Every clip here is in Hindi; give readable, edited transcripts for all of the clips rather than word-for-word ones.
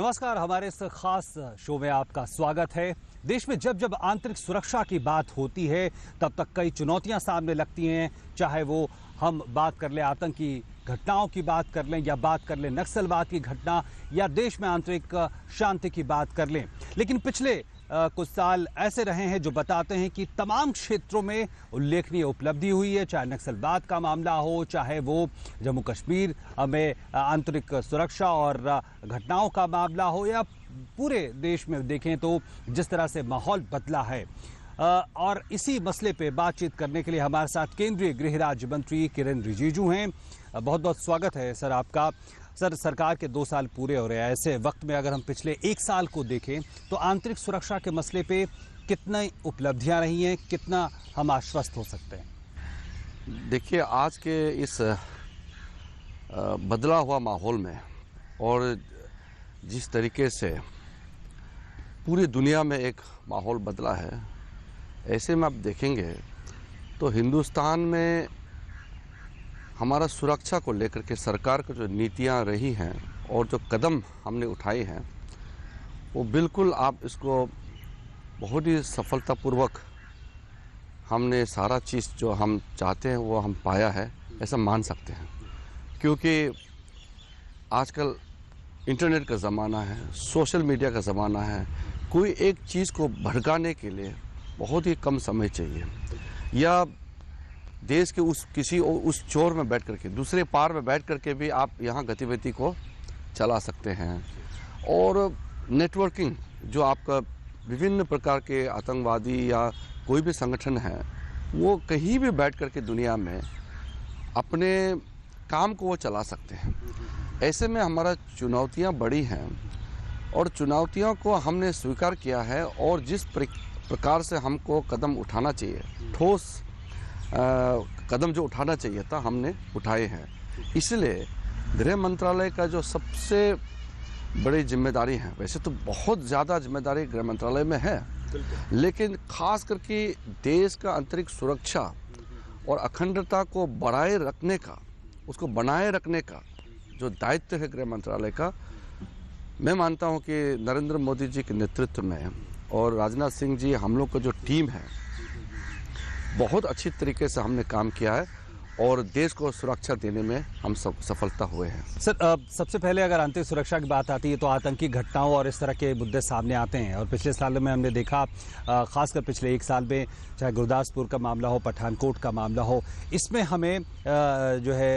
नमस्कार, हमारे इस खास शो में आपका स्वागत है। देश में जब जब आंतरिक सुरक्षा की बात होती है तब तक कई चुनौतियां सामने लगती हैं, चाहे वो हम बात कर लें आतंकी घटनाओं की बात कर लें या बात कर लें नक्सलवाद की घटना या देश में आंतरिक शांति की बात कर लें। लेकिन पिछले कुछ साल ऐसे रहे हैं जो बताते हैं कि तमाम क्षेत्रों में उल्लेखनीय उपलब्धि हुई है, चाहे नक्सलवाद का मामला हो, चाहे वो जम्मू कश्मीर में आंतरिक सुरक्षा और घटनाओं का मामला हो, या पूरे देश में देखें तो जिस तरह से माहौल बदला है। और इसी मसले पे बातचीत करने के लिए हमारे साथ केंद्रीय गृह राज्य मंत्री किरेन रिजिजू हैं। बहुत बहुत स्वागत है सर आपका। सर, सरकार के 2 साल पूरे हो रहे हैं, ऐसे वक्त में अगर हम पिछले 1 साल को देखें तो आंतरिक सुरक्षा के मसले पे कितनी उपलब्धियां रही हैं, कितना हम आश्वस्त हो सकते हैं? देखिए, आज के इस बदला हुआ माहौल में और जिस तरीके से पूरी दुनिया में एक माहौल बदला है, ऐसे में आप देखेंगे तो हिंदुस्तान में हमारा सुरक्षा को लेकर के सरकार की जो नीतियां रही हैं और जो कदम हमने उठाए हैं, वो बिल्कुल आप इसको बहुत ही सफलतापूर्वक हमने सारा चीज़ जो हम चाहते हैं वो हम पाया है, ऐसा मान सकते हैं। क्योंकि आजकल इंटरनेट का ज़माना है, सोशल मीडिया का ज़माना है। कोई एक चीज़ को भड़काने के लिए बहुत ही कम समय चाहिए, या देश के उस चोर में बैठ करके दूसरे पार में बैठ करके भी आप यहाँ गतिविधि को चला सकते हैं। और नेटवर्किंग जो आपका विभिन्न प्रकार के आतंकवादी या कोई भी संगठन है, वो कहीं भी बैठ करके दुनिया में अपने काम को वो चला सकते हैं। ऐसे में हमारा चुनौतियाँ बड़ी हैं और चुनौतियों को हमने स्वीकार किया है, और जिस प्रकार से हमको कदम उठाना चाहिए, ठोस कदम जो उठाना चाहिए था, हमने उठाए हैं। इसलिए गृह मंत्रालय का जो सबसे बड़ी जिम्मेदारी है, वैसे तो बहुत ज़्यादा जिम्मेदारी गृह मंत्रालय में है, लेकिन खास करके देश का आंतरिक सुरक्षा और अखंडता को बनाए रखने का जो दायित्व है गृह मंत्रालय का, मैं मानता हूं कि नरेंद्र मोदी जी के नेतृत्व में और राजनाथ सिंह जी, हम लोग का जो टीम है, बहुत अच्छी तरीके से हमने काम किया है और देश को सुरक्षा देने में हम सब सफलता हुए हैं। सर, सबसे पहले अगर आंतरिक सुरक्षा की बात आती है तो आतंकी घटनाओं और इस तरह के मुद्दे सामने आते हैं, और पिछले सालों में हमने देखा, खासकर पिछले 1 साल में, चाहे गुरदासपुर का मामला हो, पठानकोट का मामला हो, इसमें हमें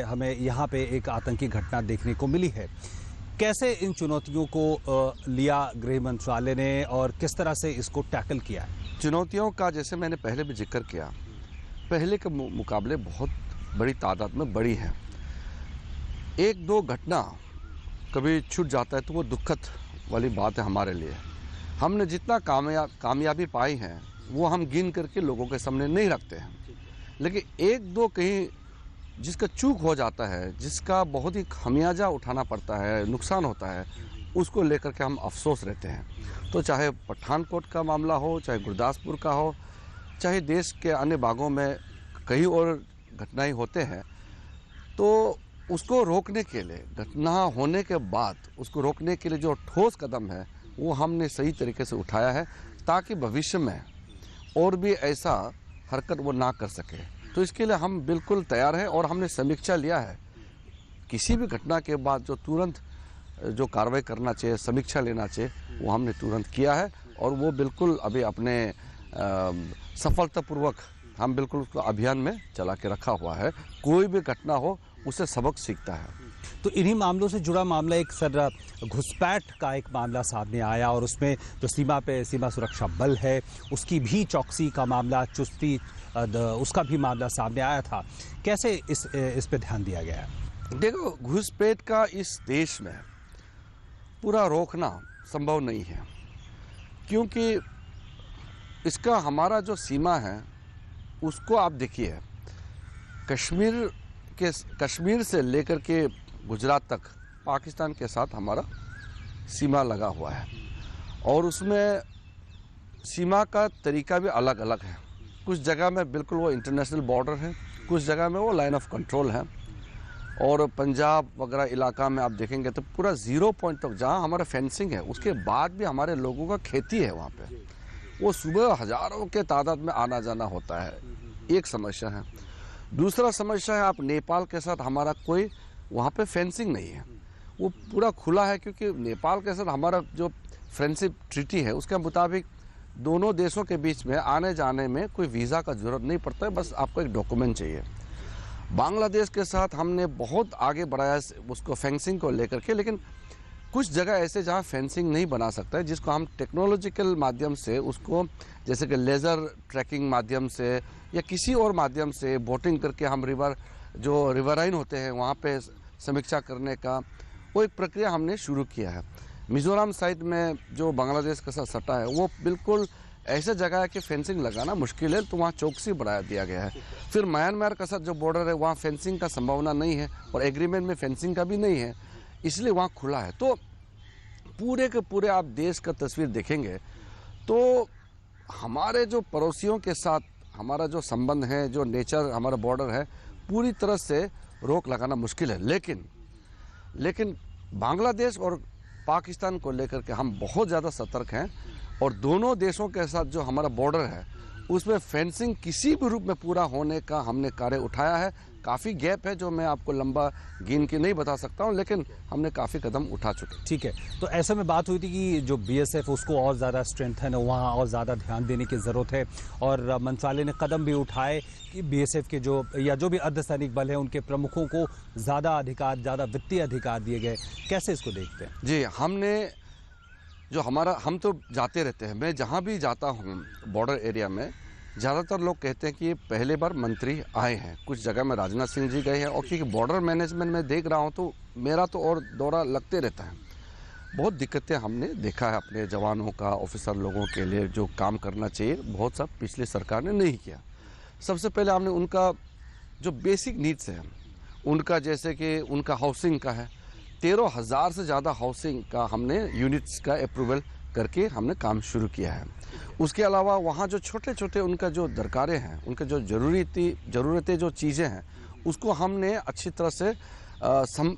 हमें यहाँ पे एक आतंकी घटना देखने को मिली है। कैसे इन चुनौतियों को लिया गृह मंत्रालय ने और किस तरह से इसको टैकल किया है? चुनौतियों का जैसे मैंने पहले भी जिक्र किया, पहले के मुकाबले बहुत बड़ी तादाद में बड़ी है। 1-2 घटना कभी छूट जाता है तो वो दुखद वाली बात है हमारे लिए। हमने जितना कामयाबी पाई है वो हम गिन करके लोगों के सामने नहीं रखते हैं, लेकिन 1-2 कहीं जिसका चूक हो जाता है, जिसका बहुत ही खमियाजा उठाना पड़ता है, नुकसान होता है, उसको लेकर के हम अफसोस रहते हैं। तो चाहे पठानकोट का मामला हो, चाहे गुरदासपुर का हो, चाहे देश के अन्य भागों में कई और घटनाएं होते हैं, तो उसको रोकने के लिए, घटना होने के बाद उसको रोकने के लिए जो ठोस कदम है वो हमने सही तरीके से उठाया है, ताकि भविष्य में और भी ऐसा हरकत वो ना कर सके। तो इसके लिए हम बिल्कुल तैयार हैं और हमने समीक्षा लिया है। किसी भी घटना के बाद जो तुरंत जो कार्रवाई करना चाहिए, समीक्षा लेना चाहिए, वो हमने तुरंत किया है, और वो बिल्कुल अभी अपने सफलतापूर्वक हम बिल्कुल उसको अभियान में चला के रखा हुआ है। कोई भी घटना हो उससे सबक सीखता है। तो इन्हीं मामलों से जुड़ा मामला एक सर घुसपैठ का एक मामला सामने आया, और उसमें जो सीमा सुरक्षा बल है उसकी भी चौकसी का मामला, चुस्ती उसका भी मामला सामने आया था। कैसे इस पे ध्यान दिया गया है? देखो, घुसपैठ का इस देश में पूरा रोकना संभव नहीं है, क्योंकि इसका हमारा जो सीमा है उसको आप देखिए, कश्मीर से लेकर के गुजरात तक पाकिस्तान के साथ हमारा सीमा लगा हुआ है, और उसमें सीमा का तरीका भी अलग अलग है। कुछ जगह में बिल्कुल वो इंटरनेशनल बॉर्डर है, कुछ जगह में वो लाइन ऑफ कंट्रोल है, और पंजाब वगैरह इलाका में आप देखेंगे तो पूरा 0 पॉइंट तक जहाँ हमारा फेंसिंग है उसके बाद भी हमारे लोगों का खेती है वहाँ पे, वो सुबह हजारों के तादाद में आना जाना होता है। एक समस्या है। दूसरा समस्या है, आप नेपाल के साथ हमारा कोई वहाँ पे फेंसिंग नहीं है, वो पूरा खुला है, क्योंकि नेपाल के साथ हमारा जो फ्रेंडशिप ट्रीटी है उसके मुताबिक दोनों देशों के बीच में आने जाने में कोई वीज़ा का ज़रूरत नहीं पड़ता है, बस आपको एक डॉक्यूमेंट चाहिए। बांग्लादेश के साथ हमने बहुत आगे बढ़ाया उसको फेंसिंग को लेकर के, लेकिन कुछ जगह ऐसे जहाँ फेंसिंग नहीं बना सकता है, जिसको हम टेक्नोलॉजिकल माध्यम से उसको, जैसे कि लेज़र ट्रैकिंग माध्यम से या किसी और माध्यम से बोटिंग करके हम जो रिवराइन होते हैं वहाँ पे समीक्षा करने का वो एक प्रक्रिया हमने शुरू किया है। मिज़ोरम साइड में जो बांग्लादेश के साथ सटा है वो बिल्कुल ऐसा जगह है कि फेंसिंग लगाना मुश्किल है, तो वहाँ चौकसी बढ़ा दिया गया है। फिर म्यांमार के साथ जो बॉर्डर है वहाँ फेंसिंग का संभावना नहीं है और एग्रीमेंट में फेंसिंग का भी नहीं है, इसलिए वहाँ खुला है। तो पूरे के पूरे आप देश का तस्वीर देखेंगे तो हमारे जो पड़ोसियों के साथ हमारा जो संबंध है, जो नेचर हमारा बॉर्डर है, पूरी तरह से रोक लगाना मुश्किल है। लेकिन बांग्लादेश और पाकिस्तान को लेकर के हम बहुत ज़्यादा सतर्क हैं और दोनों देशों के साथ जो हमारा बॉर्डर है उसमें फेंसिंग किसी भी रूप में पूरा होने का हमने कार्य उठाया है। काफ़ी गैप है जो मैं आपको लंबा गिन के नहीं बता सकता हूं, लेकिन हमने काफ़ी कदम उठा चुके। ठीक है, तो ऐसे में बात हुई थी कि जो बीएसएफ उसको और ज़्यादा स्ट्रेंथन है, वहाँ और ज़्यादा ध्यान देने की ज़रूरत है और मंत्रालय ने कदम भी उठाए कि बीएसएफ के जो भी अर्धसैनिक बल है उनके प्रमुखों को ज़्यादा अधिकार, ज़्यादा वित्तीय अधिकार दिए गए। कैसे इसको देखते हैं? जी, हम तो जाते रहते हैं, मैं जहाँ भी जाता हूँ बॉर्डर एरिया में, ज़्यादातर लोग कहते हैं कि ये पहले बार मंत्री आए हैं। कुछ जगह में राजनाथ सिंह जी गए हैं और क्योंकि बॉर्डर मैनेजमेंट में देख रहा हूँ तो मेरा तो और दौरा लगते रहता है। बहुत दिक्कतें हमने देखा है अपने जवानों का, ऑफिसर लोगों के लिए जो काम करना चाहिए बहुत सब पिछली सरकार ने नहीं किया। सबसे पहले हमने उनका जो बेसिक नीड्स हैं उनका, जैसे कि उनका हाउसिंग का है, 13,000 से ज़्यादा हाउसिंग का हमने यूनिट्स का अप्रूवल करके हमने काम शुरू किया है। उसके अलावा वहाँ जो छोटे छोटे उनका जो दरकारें हैं, उनके जो ज़रूरतें जो चीज़ें हैं उसको हमने अच्छी तरह से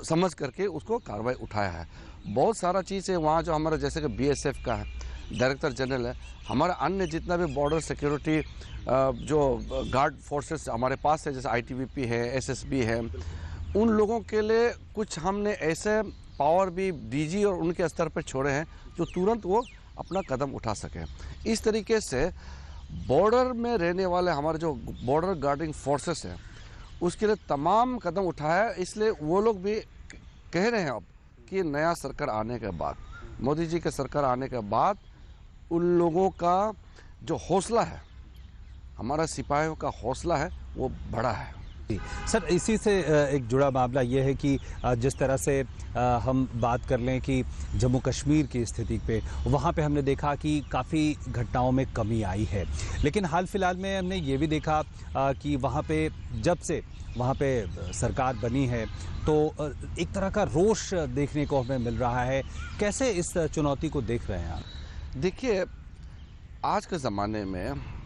समझ करके उसको कार्रवाई उठाया है। बहुत सारा चीज़ है वहाँ जो हमारा, जैसे कि बीएसएफ का है, डायरेक्टर जनरल है, हमारा अन्य जितना भी बॉर्डर सिक्योरिटी जो गार्ड फोर्सेस हमारे पास है, जैसे आईटीबीपी है, एसएसबी है, उन लोगों के लिए कुछ हमने ऐसे पावर भी डीजी और उनके स्तर पर छोड़े हैं जो तुरंत वो अपना कदम उठा सके। इस तरीके से बॉर्डर में रहने वाले हमारे जो बॉर्डर गार्डिंग फोर्सेस हैं उसके लिए तमाम कदम उठाया है। इसलिए वो लोग भी कह रहे हैं अब कि नया सरकार आने के बाद, मोदी जी के सरकार आने के बाद उन लोगों का जो हौसला है, हमारा सिपाहियों का हौसला है, वो बड़ा है। सर, इसी से एक जुड़ा मामला ये है कि जिस तरह से हम बात कर लें कि जम्मू कश्मीर की स्थिति पे, वहाँ पे हमने देखा कि काफ़ी घटनाओं में कमी आई है, लेकिन हाल फिलहाल में हमने ये भी देखा कि वहाँ पे जब से वहाँ पे सरकार बनी है तो एक तरह का रोष देखने को हमें मिल रहा है। कैसे इस चुनौती को देख रहे हैं आप? देखिए, आज के ज़माने में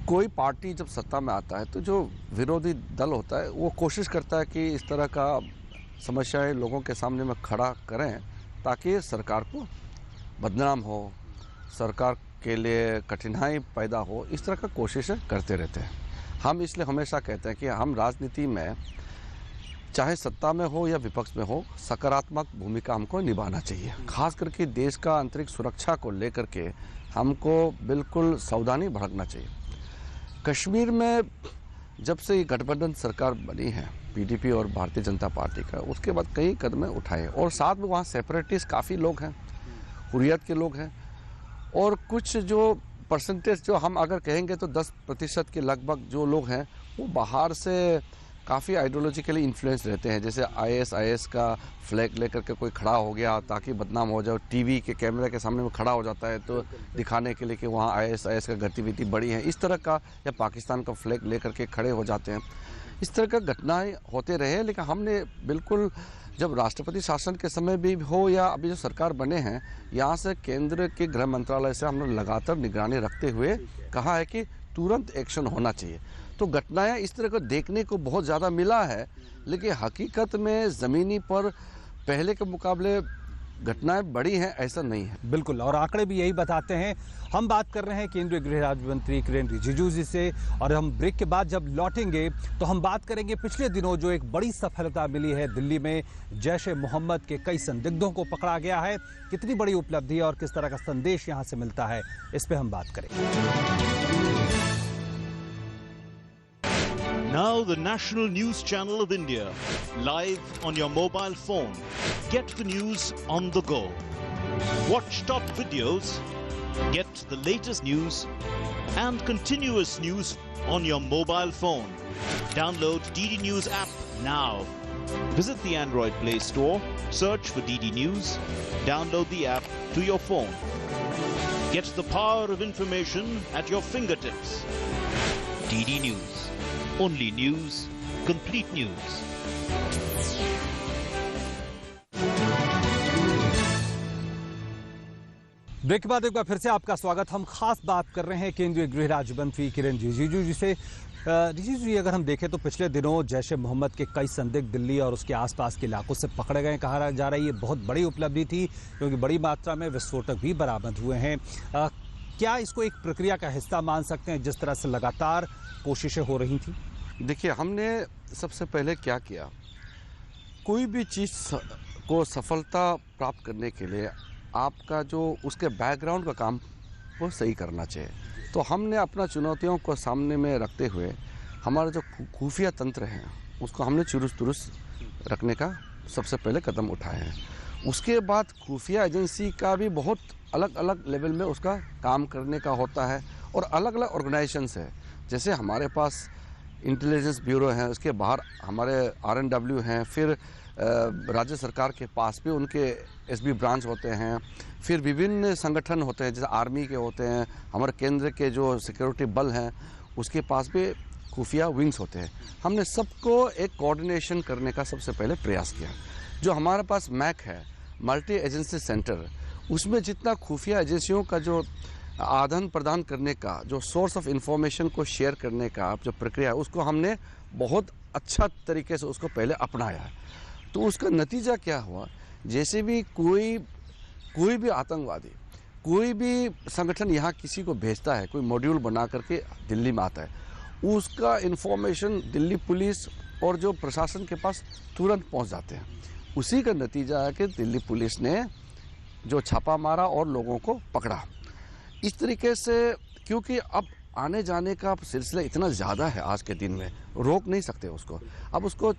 कोई पार्टी जब सत्ता में आता है तो जो विरोधी दल होता है वो कोशिश करता है कि इस तरह का समस्याएं लोगों के सामने में खड़ा करें ताकि सरकार को बदनाम हो, सरकार के लिए कठिनाई पैदा हो, इस तरह का कोशिशें करते रहते हैं। हम इसलिए हमेशा कहते हैं कि हम राजनीति में चाहे सत्ता में हो या विपक्ष में हो, सकारात्मक भूमिका हमको निभाना चाहिए। खास करके देश का आंतरिक सुरक्षा को लेकर के हमको बिल्कुल सावधानी बरतना चाहिए। कश्मीर में जब से ये गठबंधन सरकार बनी है पीडीपी और भारतीय जनता पार्टी का, उसके बाद कई कदम उठाए और साथ में वहाँ सेपरेटिस्ट काफ़ी लोग हैं, हुर्रियत के लोग हैं और कुछ जो परसेंटेज जो हम अगर कहेंगे तो 10% के लगभग जो लोग हैं वो बाहर से काफ़ी आइडियोलॉजिकली इन्फ्लुएंस रहते हैं। जैसे आईएसआईएस का फ्लैग लेकर के कोई खड़ा हो गया ताकि बदनाम हो जाए, टीवी के कैमरे के सामने में खड़ा हो जाता है तो दिखाने के लिए कि वहाँ आईएसआईएस का गतिविधि बढ़ी है, इस तरह का, या पाकिस्तान का फ्लैग लेकर के खड़े हो जाते हैं। इस तरह का घटनाएं होते रहे, लेकिन हमने बिल्कुल जब राष्ट्रपति शासन के समय भी हो या अभी जो सरकार बने हैं, यहाँ से केंद्र के गृह मंत्रालय से हमने लगातार निगरानी रखते हुए कहा है कि तुरंत एक्शन होना चाहिए। तो घटनाएं इस तरह को देखने को बहुत ज़्यादा मिला है, लेकिन हकीकत में ज़मीनी पर पहले के मुकाबले घटनाएं बढ़ी हैं ऐसा नहीं है। बिल्कुल, और आंकड़े भी यही बताते हैं। हम बात कर रहे हैं केंद्रीय गृह राज्य मंत्री किरेन रिजिजू जी से, और हम ब्रेक के बाद जब लौटेंगे तो हम बात करेंगे पिछले दिनों जो एक बड़ी सफलता मिली है दिल्ली में, जैश ए मोहम्मद के कई संदिग्धों को पकड़ा गया है। कितनी बड़ी उपलब्धि है और किस तरह का संदेश यहां से मिलता है, इस पे हम बात करेंगे। Now the National News Channel of India, live on your mobile phone. Get the news on the go. Watch top videos, get the latest news and continuous news on your mobile phone. Download DD News app now. Visit the Android Play Store, search for DD News, download the app to your phone. Get the power of information at your fingertips. DD News. Only news, complete news. Break के बाद एक बार फिर से आपका स्वागत। हम खास बात कर रहे हैं केंद्रीय गृह राज्य मंत्री किरेन रिजिजू जी से। रिजिजू जी, अगर हम देखें तो पिछले दिनों जैश ए मोहम्मद के कई संदिग्ध दिल्ली और उसके आसपास के इलाकों से पकड़े गए, कहा जा रहा है ये बहुत बड़ी उपलब्धि थी क्योंकि बड़ी मात्रा में विस्फोटक भी बरामद हुए हैं। क्या इसको एक प्रक्रिया का हिस्सा मान सकते हैं जिस तरह से लगातार कोशिशें हो रही थी? देखिए, हमने सबसे पहले क्या किया, कोई भी चीज़ को सफलता प्राप्त करने के लिए आपका जो उसके बैकग्राउंड का काम वो सही करना चाहिए। तो हमने अपना चुनौतियों को सामने में रखते हुए हमारा जो खुफिया तंत्र है उसको हमने चुरुस्त दुरुस्त रखने का सबसे पहले कदम उठाए हैं। उसके बाद खुफिया एजेंसी का भी बहुत अलग अलग लेवल में उसका काम करने का होता है और अलग अलग ऑर्गेनाइजेशंस है। जैसे हमारे पास इंटेलिजेंस ब्यूरो है, उसके बाहर हमारे RNW हैं, फिर राज्य सरकार के पास भी उनके SB ब्रांच होते हैं, फिर विभिन्न संगठन होते हैं जैसे आर्मी के होते हैं, हमारे केंद्र के जो सिक्योरिटी बल हैं उसके पास भी खुफिया विंग्स होते हैं। हमने सबको एक कोऑर्डिनेशन करने का सबसे पहले प्रयास किया। जो हमारे पास मैक है, मल्टी एजेंसी सेंटर, उसमें जितना खुफिया एजेंसियों का जो आदान प्रदान करने का, जो सोर्स ऑफ इंफॉर्मेशन को शेयर करने का जो प्रक्रिया है, उसको हमने बहुत अच्छा तरीके से उसको पहले अपनाया है। तो उसका नतीजा क्या हुआ, जैसे भी कोई भी आतंकवादी, कोई भी संगठन यहाँ किसी को भेजता है, कोई मॉड्यूल बना करके दिल्ली में आता है, उसका इंफॉर्मेशन दिल्ली पुलिस और जो प्रशासन के पास तुरंत पहुँच जाते हैं। उसी का नतीजा है कि दिल्ली पुलिस ने जो छापा मारा और लोगों को पकड़ा। इस तरीके से, क्योंकि अब आने जाने का सिलसिला इतना ज़्यादा है आज के दिन में, रोक नहीं सकते उसको। अब उसको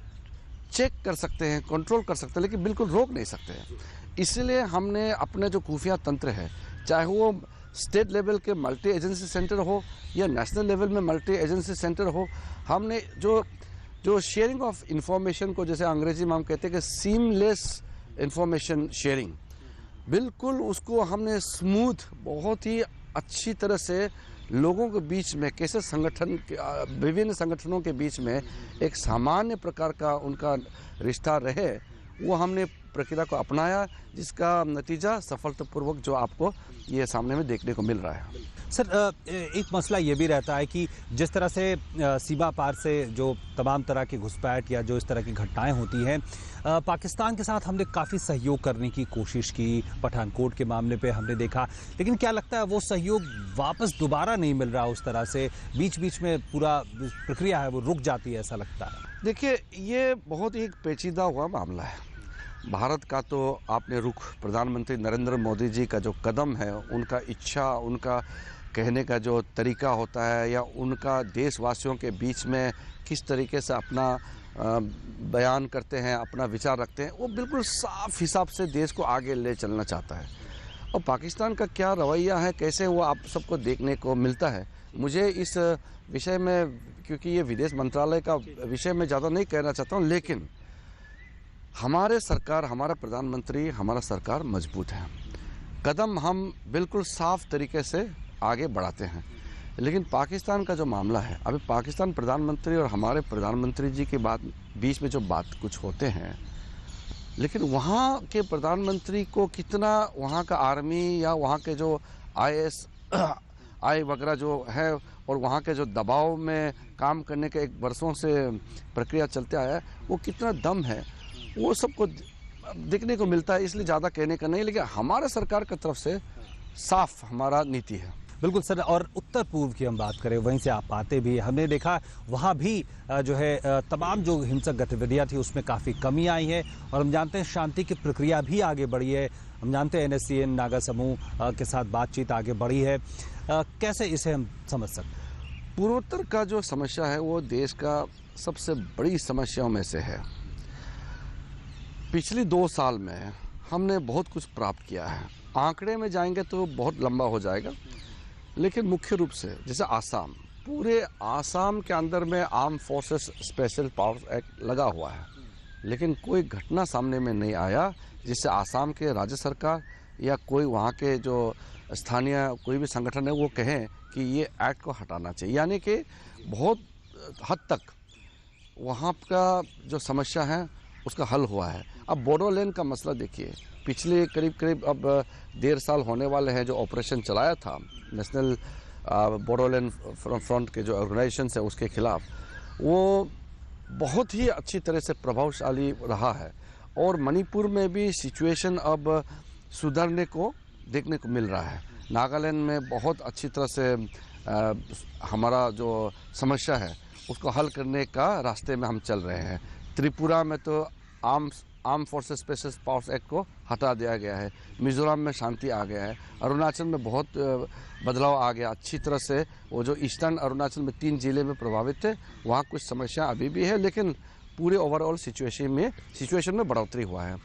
चेक कर सकते हैं, कंट्रोल कर सकते हैं, लेकिन बिल्कुल रोक नहीं सकते हैं। इसलिए हमने अपने जो खुफिया तंत्र है, चाहे वो स्टेट लेवल के मल्टी एजेंसी सेंटर हो या नेशनल लेवल में मल्टी एजेंसी सेंटर हो, हमने जो शेयरिंग ऑफ इंफॉर्मेशन को, जैसे अंग्रेजी में हम कहते हैं कि सीमलेस इंफॉर्मेशन शेयरिंग, बिल्कुल उसको हमने स्मूथ, बहुत ही अच्छी तरह से लोगों के बीच में कैसे विभिन्न संगठनों के बीच में एक सामान्य प्रकार का उनका रिश्ता रहे, वो हमने प्रक्रिया को अपनाया, जिसका नतीजा सफलतापूर्वक जो आपको ये सामने में देखने को मिल रहा है। सर, एक मसला ये भी रहता है कि जिस तरह से सीमा पार से जो तमाम तरह की घुसपैठ या जो इस तरह की घटनाएं होती हैं, पाकिस्तान के साथ हमने काफ़ी सहयोग करने की कोशिश की, पठानकोट के मामले पे हमने देखा, लेकिन क्या लगता है वो सहयोग वापस दोबारा नहीं मिल रहा उस तरह से, बीच बीच में पूरा प्रक्रिया है वो रुक जाती है, ऐसा लगता है? देखिए, ये बहुत ही पेचीदा हुआ मामला है। भारत का तो आपने रुख, प्रधानमंत्री नरेंद्र मोदी जी का जो कदम है, उनका इच्छा, उनका कहने का जो तरीका होता है, या उनका देशवासियों के बीच में किस तरीके से अपना बयान करते हैं, अपना विचार रखते हैं, वो बिल्कुल साफ हिसाब से देश को आगे ले चलना चाहता है। और पाकिस्तान का क्या रवैया है, कैसे वो आप सबको देखने को मिलता है, मुझे इस विषय में, क्योंकि ये विदेश मंत्रालय का विषय में ज़्यादा नहीं कहना चाहता हूँ, लेकिन हमारे सरकार, हमारा प्रधानमंत्री, हमारा सरकार मजबूत है। कदम हम बिल्कुल साफ तरीके से आगे बढ़ाते हैं। लेकिन पाकिस्तान का जो मामला है, अभी पाकिस्तान प्रधानमंत्री और हमारे प्रधानमंत्री जी के बीच में जो बात कुछ होते हैं, लेकिन वहाँ के प्रधानमंत्री को कितना वहाँ का आर्मी या वहाँ के जो आय वगैरह जो है और वहाँ के जो दबाव में काम करने के एक वर्षों से प्रक्रिया चलते आया है, वो कितना दम है वो सबको देखने को मिलता है। इसलिए ज़्यादा कहने का नहीं, लेकिन हमारे सरकार की तरफ से साफ हमारा नीति है। बिल्कुल सर, और उत्तर पूर्व की हम बात करें, वहीं से आप आते भी, हमने देखा वहाँ भी जो है तमाम जो हिंसक गतिविधियाँ थी उसमें काफ़ी कमी आई है और हम जानते हैं शांति की प्रक्रिया भी आगे बढ़ी है। हम जानते हैं NSCN नागा समूह के साथ बातचीत आगे बढ़ी है। कैसे इसे हम समझ सकते हैं? पूर्वोत्तर का जो समस्या है वो देश का सबसे बड़ी समस्याओं में से है। पिछले 2 साल में हमने बहुत कुछ प्राप्त किया है। आंकड़े में जाएंगे तो बहुत लंबा हो जाएगा, लेकिन मुख्य रूप से जैसे आसाम, पूरे आसाम के अंदर में arm forces special powers act लगा हुआ है, लेकिन कोई घटना सामने में नहीं आया जिससे आसाम के राज्य सरकार या कोई वहाँ के जो स्थानीय कोई भी संगठन है वो कहें कि ये एक्ट को हटाना चाहिए। यानी कि बहुत हद तक वहाँ का जो समस्या है उसका हल हुआ है। अब बोडोलैंड का मसला देखिए, पिछले करीब अब 1.5 साल होने वाले हैं जो ऑपरेशन चलाया था नेशनल बोडोलैंड फ्रंट के जो ऑर्गेनाइजेशन है उसके खिलाफ, वो बहुत ही अच्छी तरह से प्रभावशाली रहा है और मणिपुर में भी सिचुएशन अब सुधरने को देखने को मिल रहा है। नागालैंड में बहुत अच्छी तरह से हमारा जो समस्या है उसको हल करने का रास्ते में हम चल रहे हैं। त्रिपुरा में तो arm forces special powers act को हटा दिया गया है। मिजोरम में शांति आ गया है। अरुणाचल में बहुत बदलाव आ गया अच्छी तरह से। वो जो ईस्टर्न अरुणाचल में 3 जिले में प्रभावित थे वहाँ कुछ समस्या अभी भी है, लेकिन पूरे ओवरऑल सिचुएशन में बढ़ोतरी हुआ है।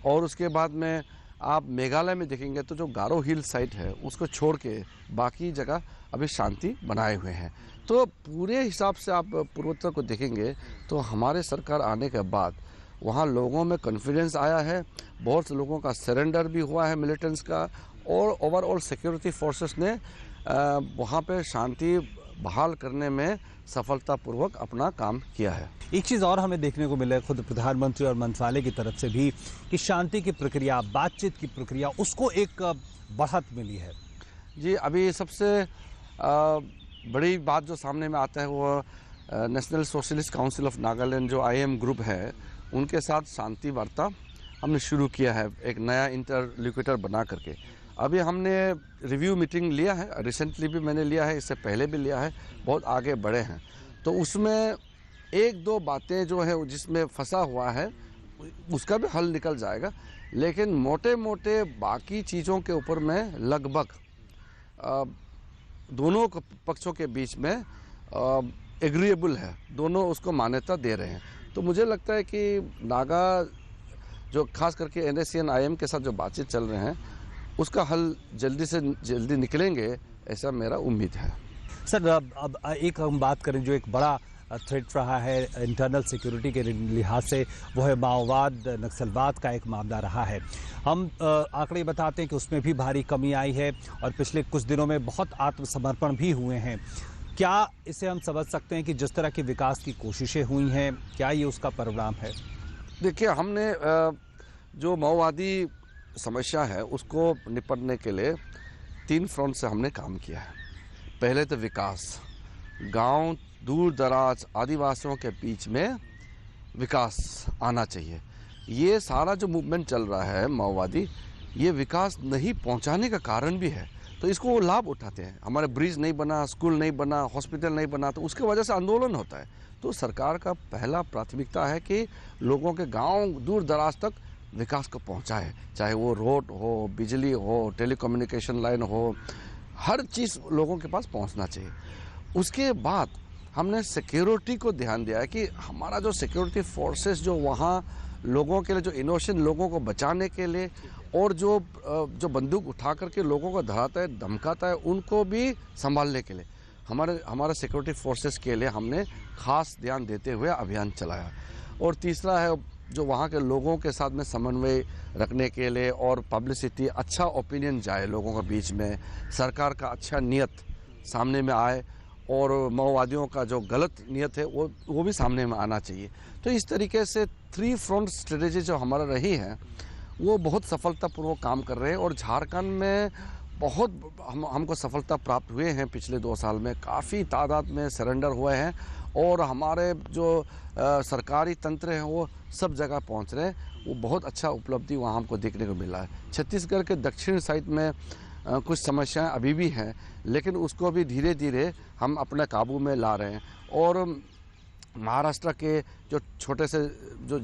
और उसके बाद में आप मेघालय में देखेंगे तो जो गारो हिल साइट है उसको छोड़ के बाकी जगह अभी शांति बनाए हुए हैं। तो पूरे हिसाब से आप पूर्वोत्तर को देखेंगे तो हमारे सरकार आने के बाद वहाँ लोगों में कॉन्फिडेंस आया है, बहुत से लोगों का सरेंडर भी हुआ है मिलिटेंट्स का, और ओवरऑल सिक्योरिटी फोर्सेस ने वहाँ पे शांति बहाल करने में सफलतापूर्वक अपना काम किया है। एक चीज़ और हमें देखने को मिला है खुद प्रधानमंत्री और मंत्रालय की तरफ से भी कि शांति की प्रक्रिया, बातचीत की प्रक्रिया, उसको एक बढ़त मिली है। जी, अभी सबसे बड़ी बात जो सामने में आता है वो national socialist council of Nagaland जो IM ग्रुप है उनके साथ शांति वार्ता हमने शुरू किया है, एक नया इंटरलोक्यूटर बना करके। अभी हमने रिव्यू मीटिंग लिया है, रिसेंटली भी मैंने लिया है, इससे पहले भी लिया है, बहुत आगे बढ़े हैं। तो उसमें 1-2 बातें जो है जिसमें फंसा हुआ है उसका भी हल निकल जाएगा, लेकिन मोटे मोटे बाकी चीज़ों के ऊपर में लगभग दोनों पक्षों के बीच में एग्रीएबल है, दोनों उसको मान्यता दे रहे हैं। तो मुझे लगता है कि नागा जो खास करके NSCN IM के साथ जो बातचीत चल रहे हैं उसका हल जल्दी से जल्दी निकलेंगे, ऐसा मेरा उम्मीद है। सर, अब एक हम बात करें जो एक बड़ा थ्रेट रहा है इंटरनल सिक्योरिटी के लिहाज से, वो है माओवाद, नक्सलवाद का एक मामला रहा है। हम आंकड़े बताते हैं कि उसमें भी भारी कमी आई है और पिछले कुछ दिनों में बहुत आत्मसमर्पण भी हुए हैं। क्या इसे हम समझ सकते हैं कि जिस तरह की विकास की कोशिशें हुई हैं, क्या ये उसका परिणाम है? देखिए, हमने जो माओवादी समस्या है उसको निपटने के लिए 3 फ्रंट से हमने काम किया है। पहले तो विकास, गांव दूर दराज आदिवासियों के बीच में विकास आना चाहिए। ये सारा जो मूवमेंट चल रहा है माओवादी, ये विकास नहीं पहुंचाने का कारण भी है, तो इसको वो लाभ उठाते हैं। हमारे ब्रिज नहीं बना, स्कूल नहीं बना, हॉस्पिटल नहीं बना, तो उसके वजह से आंदोलन होता है। तो सरकार का पहला प्राथमिकता है कि लोगों के गांव दूर दराज तक विकास को पहुंचाए, चाहे वो रोड हो, बिजली हो, टेलीकम्युनिकेशन लाइन हो, हर चीज़ लोगों के पास पहुंचना चाहिए। उसके बाद हमने सिक्योरिटी को ध्यान दिया है कि हमारा जो सिक्योरिटी फोर्सेस जो वहाँ लोगों के लिए, जो इनोसेंट लोगों को बचाने के लिए और जो बंदूक उठा करके लोगों को डराता है, धमकाता है, उनको भी संभालने के लिए हमारे सिक्योरिटी फोर्सेस के लिए हमने खास ध्यान देते हुए अभियान चलाया। और तीसरा है जो वहाँ के लोगों के साथ में समन्वय रखने के लिए और पब्लिसिटी, अच्छा ओपिनियन जाए लोगों के बीच में, सरकार का अच्छा नियत सामने में आए और माओवादियों का जो गलत नियत है वो भी सामने में आना चाहिए। तो इस तरीके से 3 फ्रंट स्ट्रेटेजी जो हमारा रही है वो बहुत सफलतापूर्वक काम कर रहे हैं और झारखंड में बहुत हमको सफलता प्राप्त हुए हैं पिछले 2 साल में। काफ़ी तादाद में सरेंडर हुए हैं और हमारे जो सरकारी तंत्र हैं वो सब जगह पहुंच रहे हैं। वो बहुत अच्छा उपलब्धि वहाँ हमको देखने को मिला है। छत्तीसगढ़ के दक्षिण साइड में कुछ समस्याएं अभी भी हैं, लेकिन उसको भी धीरे धीरे हम अपने काबू में ला रहे हैं। और महाराष्ट्र के जो छोटे से जो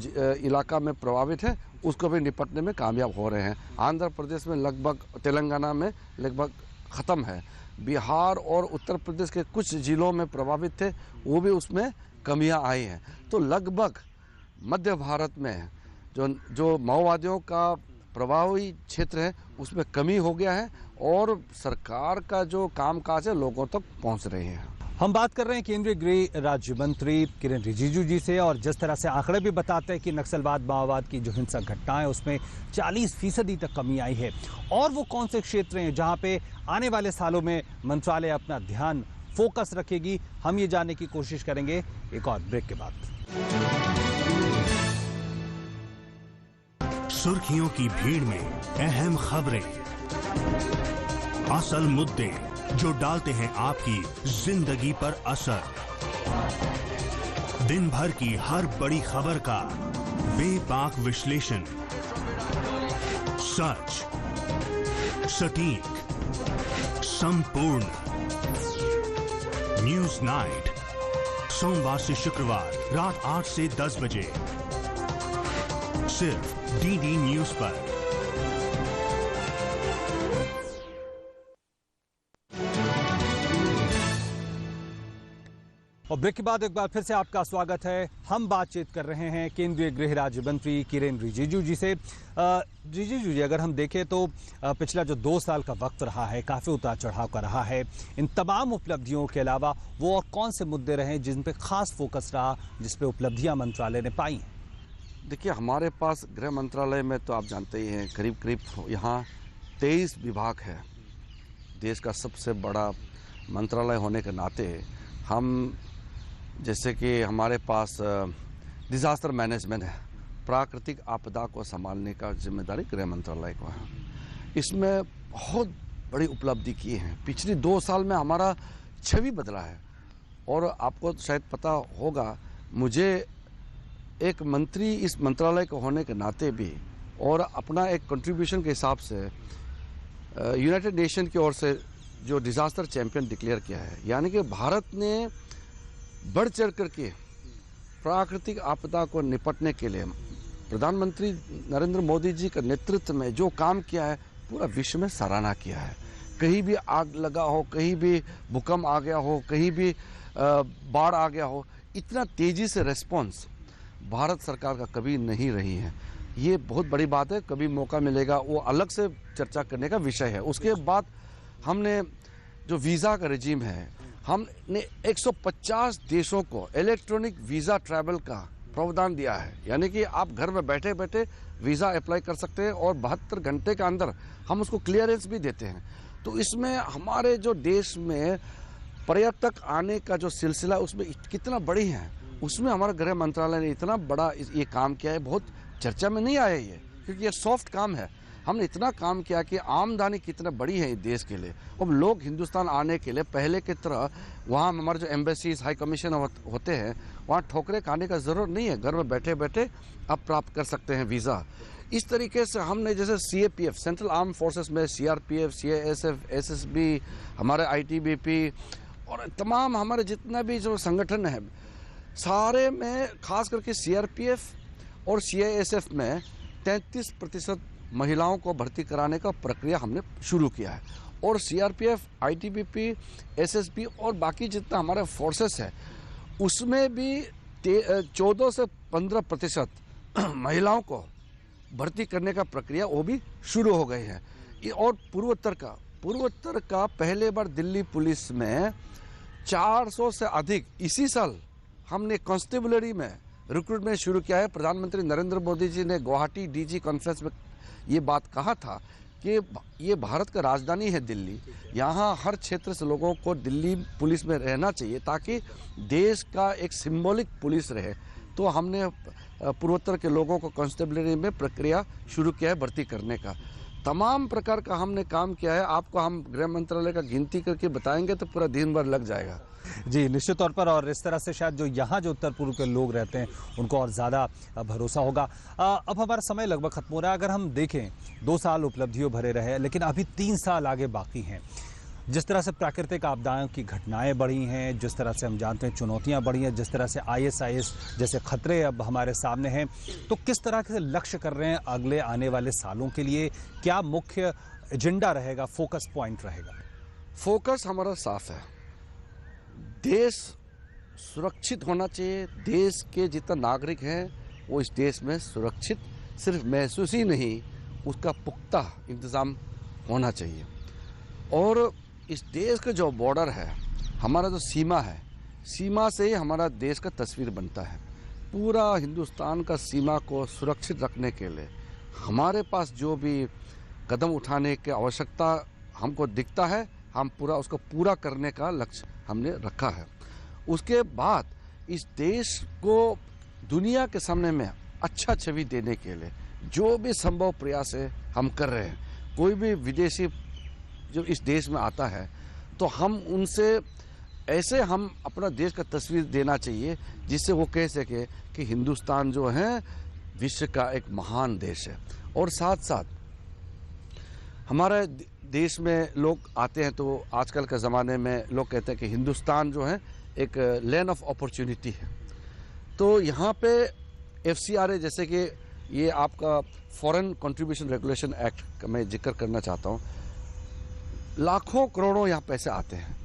इलाका में प्रभावित है उसको भी निपटने में कामयाब हो रहे हैं। आंध्र प्रदेश में लगभग, तेलंगाना में लगभग ख़त्म है। बिहार और उत्तर प्रदेश के कुछ जिलों में प्रभावित थे, वो भी उसमें कमियां आई हैं। तो लगभग मध्य भारत में जो माओवादियों का प्रभावी क्षेत्र है उसमें कमी हो गया है और सरकार का जो कामकाज है लोगों तक पहुंच रहे हैं। हम बात कर रहे हैं केंद्रीय गृह राज्य मंत्री किरेन रिजिजू जी से, और जिस तरह से आंकड़े भी बताते हैं कि नक्सलवाद माओवाद की जो हिंसक घटनाएं उसमें 40% तक कमी आई है। और वो कौन से क्षेत्र हैं जहां पे आने वाले सालों में मंत्रालय अपना ध्यान फोकस रखेगी, हम ये जानने की कोशिश करेंगे एक और ब्रेक के बाद। सुर्खियों की भीड़ में अहम खबरें, असल मुद्दे जो डालते हैं आपकी जिंदगी पर असर। दिन भर की हर बड़ी खबर का बेबाक विश्लेषण, सच, सटीक, संपूर्ण। न्यूज नाइट, सोमवार से शुक्रवार रात 8 से 10 बजे सिर्फ डीडी न्यूज पर। और ब्रेक के बाद एक बार फिर से आपका स्वागत है। हम बातचीत कर रहे हैं केंद्रीय गृह राज्य मंत्री किरेन रिजिजू जी से। रिजिजू जी, अगर हम देखें तो पिछला जो 2 साल का वक्त रहा है काफ़ी उतार चढ़ाव का रहा है। इन तमाम उपलब्धियों के अलावा वो और कौन से मुद्दे रहे जिन पे खास फोकस रहा, जिस पे उपलब्धियां मंत्रालय ने पाई हैं? देखिए, हमारे पास गृह मंत्रालय में तो आप जानते ही हैं करीब करीब यहाँ 23 विभाग है। देश का सबसे बड़ा मंत्रालय होने के नाते हम, जैसे कि हमारे पास डिज़ास्टर मैनेजमेंट है, प्राकृतिक आपदा को संभालने का जिम्मेदारी गृह मंत्रालय को है। इसमें बहुत बड़ी उपलब्धि की है। पिछले 2 साल में हमारा छवि बदला है। और आपको शायद पता होगा, मुझे एक मंत्री इस मंत्रालय को होने के नाते भी और अपना एक कंट्रीब्यूशन के हिसाब से यूनाइटेड नेशन की ओर से जो डिज़ास्टर चैंपियन डिक्लेयर किया है। यानी कि भारत ने बढ़ चढ़ करके प्राकृतिक आपदा को निपटने के लिए प्रधानमंत्री नरेंद्र मोदी जी के नेतृत्व में जो काम किया है पूरा विश्व में सराहना किया है। कहीं भी आग लगा हो, कहीं भी भूकंप आ गया हो, कहीं भी बाढ़ आ गया हो, इतना तेजी से रेस्पॉन्स भारत सरकार का कभी नहीं रही है। ये बहुत बड़ी बात है। कभी मौका मिलेगा वो अलग से चर्चा करने का विषय है। उसके बाद हमने जो वीज़ा का रेजिम है, हमने 150 देशों को इलेक्ट्रॉनिक वीज़ा ट्रैवल का प्रावधान दिया है। यानी कि आप घर में बैठे बैठे वीज़ा अप्लाई कर सकते हैं और 72 घंटे के अंदर हम उसको क्लियरेंस भी देते हैं। तो इसमें हमारे जो देश में पर्यटक आने का जो सिलसिला उसमें कितना बड़ी है, उसमें हमारा गृह मंत्रालय ने इतना बड़ा ये काम किया है। बहुत चर्चा में नहीं आया ये, क्योंकि ये सॉफ्ट काम है। हमने इतना काम किया कि आमदनी कितना बड़ी है इस देश के लिए। अब लोग हिंदुस्तान आने के लिए पहले की तरह वहाँ हमारे जो एम्बेसीज, हाई कमीशन होते हैं, वहाँ ठोकरे खाने का ज़रूरत नहीं है। घर में बैठे बैठे आप प्राप्त कर सकते हैं वीज़ा। इस तरीके से हमने जैसे CAPF, सेंट्रल आर्म फोर्सेस में CRPF, CASF, SSB, हमारे ITBP और तमाम हमारे जितना भी जो संगठन है, सारे में खास करके CRPF और CASF में 33% महिलाओं को भर्ती कराने का प्रक्रिया हमने शुरू किया है। और CRPF, ITBP, SSB और बाकी जितना हमारे फोर्सेस है उसमें भी 14 से 15% महिलाओं को भर्ती करने का प्रक्रिया वो भी शुरू हो गई है। और पूर्वोत्तर का पहले बार दिल्ली पुलिस में 400 से अधिक इसी साल हमने कांस्टेबलरी में रिक्रूटमेंट शुरू किया है। प्रधानमंत्री नरेंद्र मोदी जी ने गुवाहाटी DG कॉन्फ्रेंस में ये बात कहा था कि ये भारत का राजधानी है दिल्ली, यहाँ हर क्षेत्र से लोगों को दिल्ली पुलिस में रहना चाहिए ताकि देश का एक सिंबॉलिक पुलिस रहे। तो हमने पूर्वोत्तर के लोगों को कांस्टेबलरी में प्रक्रिया शुरू किया है भर्ती करने का। तमाम प्रकार का हमने काम किया है। आपको हम गृह मंत्रालय का गिनती करके बताएंगे तो पूरा दिन भर लग जाएगा। जी, निश्चित तौर पर, और इस तरह से शायद जो यहाँ जो उत्तर पूर्व के लोग रहते हैं उनको और ज़्यादा भरोसा होगा। अब हमारा समय लगभग खत्म हो रहा है। अगर हम देखें 2 साल उपलब्धियों भरे रहे, लेकिन अभी 3 साल आगे बाकी हैं। जिस तरह से प्राकृतिक आपदाओं की घटनाएं बढ़ी हैं, जिस तरह से हम जानते हैं चुनौतियां बढ़ी हैं, जिस तरह से ISIS जैसे खतरे अब हमारे सामने हैं, तो किस तरह के लक्ष्य कर रहे हैं अगले आने वाले सालों के लिए? क्या मुख्य एजेंडा रहेगा, फोकस पॉइंट रहेगा? फोकस हमारा साफ है। देश सुरक्षित होना चाहिए। देश के जितना नागरिक हैं वो इस देश में सुरक्षित सिर्फ महसूस ही नहीं, उसका पुख्ता इंतज़ाम होना चाहिए। और इस देश का जो बॉर्डर है, हमारा जो सीमा है, सीमा से ही हमारा देश का तस्वीर बनता है। पूरा हिंदुस्तान का सीमा को सुरक्षित रखने के लिए हमारे पास जो भी कदम उठाने की आवश्यकता हमको दिखता है, हम पूरा उसको पूरा करने का लक्ष्य हमने रखा है। उसके बाद इस देश को दुनिया के सामने में अच्छा छवि देने के लिए जो भी संभव प्रयास है हम कर रहे हैं। कोई भी विदेशी जो इस देश में आता है तो हम उनसे ऐसे हम अपना देश का तस्वीर देना चाहिए जिससे वो कह सके कि हिंदुस्तान जो है विश्व का एक महान देश है। और साथ साथ हमारे देश में लोग आते हैं तो आजकल के ज़माने में लोग कहते हैं कि हिंदुस्तान जो है एक लैंड ऑफ अपॉर्चुनिटी है। तो यहाँ पे FCRA जैसे कि ये आपका फॉरेन कंट्रीब्यूशन रेगुलेशन एक्ट का मैं जिक्र करना चाहता हूँ। लाखों करोड़ों यहाँ पैसे आते हैं,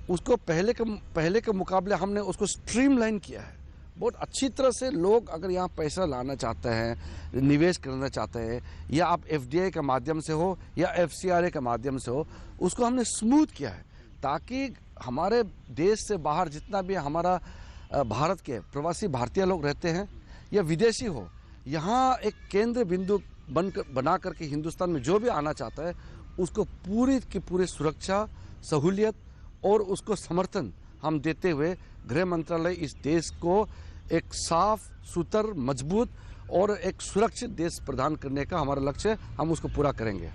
उसको पहले के मुकाबले हमने उसको स्ट्रीमलाइन किया है। बहुत अच्छी तरह से लोग अगर यहाँ पैसा लाना चाहते हैं, निवेश करना चाहते हैं, या आप FDI के माध्यम से हो या FCRA के माध्यम से हो, उसको हमने स्मूथ किया है ताकि हमारे देश से बाहर जितना भी हमारा भारत के प्रवासी भारतीय लोग रहते हैं या विदेशी हो, यहाँ एक केंद्र बिंदु बना करके हिंदुस्तान में जो भी आना चाहता है उसको पूरी की पूरी सुरक्षा, सहूलियत और उसको समर्थन हम देते हुए गृह मंत्रालय इस देश को एक साफ सुथर, मजबूत और एक सुरक्षित देश प्रदान करने का हमारा लक्ष्य है। हम उसको पूरा करेंगे।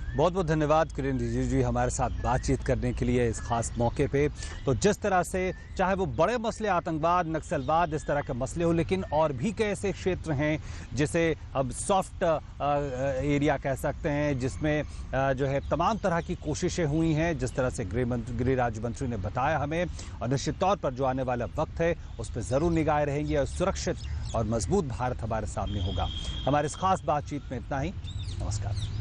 बहुत बहुत धन्यवाद किरण रिजिजू जी हमारे साथ बातचीत करने के लिए इस खास मौके पे। तो जिस तरह से चाहे वो बड़े मसले आतंकवाद, नक्सलवाद, इस तरह के मसले हो, लेकिन और भी कई ऐसे क्षेत्र हैं जिसे अब सॉफ्ट एरिया कह सकते हैं, जिसमें जो है तमाम तरह की कोशिशें हुई हैं, जिस तरह से गृह राज्य मंत्री ने बताया हमें। और निश्चित तौर पर जो आने वाला वक्त है उस पर ज़रूर निगाहें रहेंगी और सुरक्षित और मजबूत भारत हमारे सामने होगा। हमारे इस खास बातचीत में इतना ही। नमस्कार।